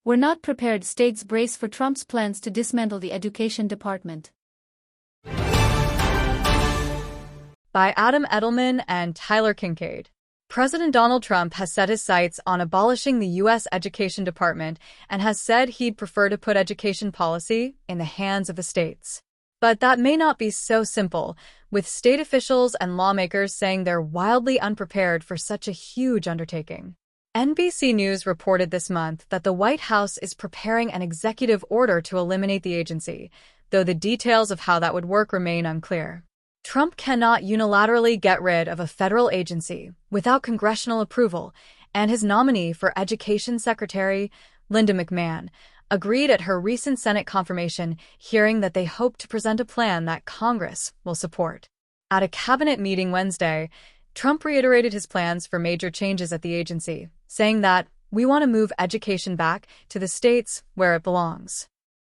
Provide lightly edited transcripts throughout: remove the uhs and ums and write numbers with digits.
We're not prepared. States brace for Trump's plans to dismantle the education department. By Adam Edelman and Tyler Kincaid. President Donald Trump has set his sights on abolishing the U.S. Education Department and has said he'd prefer to put education policy in the hands of the states. But that may not be so simple, with state officials and lawmakers saying they're wildly unprepared for such a huge undertaking. NBC News reported this month that the White House is preparing an executive order to eliminate the agency, though the details of how that would work remain unclear. Trump cannot unilaterally get rid of a federal agency without congressional approval, and his nominee for Education Secretary, Linda McMahon, agreed at her recent Senate confirmation hearing that they hope to present a plan that Congress will support. At a cabinet meeting Wednesday, Trump reiterated his plans for major changes at the agency, saying that, "We want to move education back to the states where it belongs."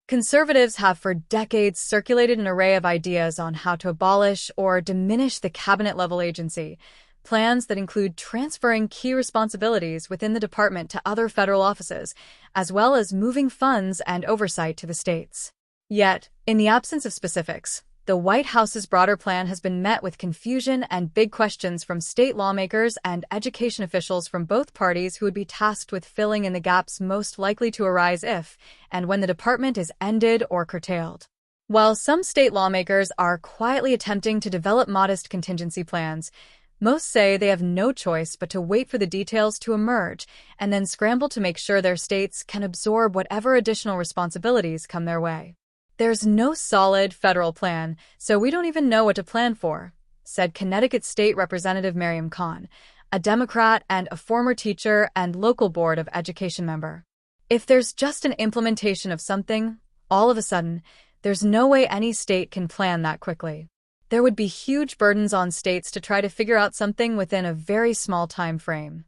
Conservatives have for decades circulated an array of ideas on how to abolish or diminish the cabinet-level agency, plans that include transferring key responsibilities within the department to other federal offices, as well as moving funds and oversight to the states. Yet, in the absence of specifics, the White House's broader plan has been met with confusion and big questions from state lawmakers and education officials from both parties who would be tasked with filling in the gaps most likely to arise if and when the department is ended or curtailed. While some state lawmakers are quietly attempting to develop modest contingency plans, most say they have no choice but to wait for the details to emerge and then scramble to make sure their states can absorb whatever additional responsibilities come their way. "There's no solid federal plan, so we don't even know what to plan for," said Connecticut State Representative Miriam Kahn, a Democrat and a former teacher and local Board of Education member. "If there's just an implementation of something, all of a sudden, there's no way any state can plan that quickly. There would be huge burdens on states to try to figure out something within a very small time frame."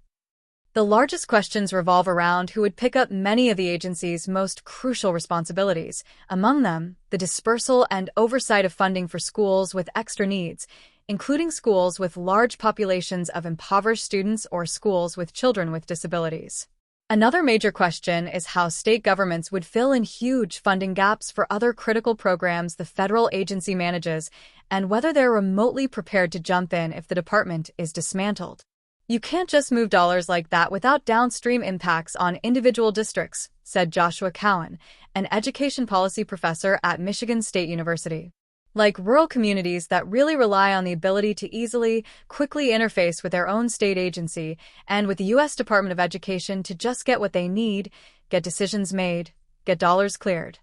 The largest questions revolve around who would pick up many of the agency's most crucial responsibilities, among them the dispersal and oversight of funding for schools with extra needs, including schools with large populations of impoverished students or schools with children with disabilities. Another major question is how state governments would fill in huge funding gaps for other critical programs the federal agency manages, and whether they're remotely prepared to jump in if the department is dismantled. "You can't just move dollars like that without downstream impacts on individual districts," said Joshua Cowan, an education policy professor at Michigan State University. "Like rural communities that really rely on the ability to easily, quickly interface with their own state agency and with the U.S. Department of Education to just get what they need, get decisions made, get dollars cleared."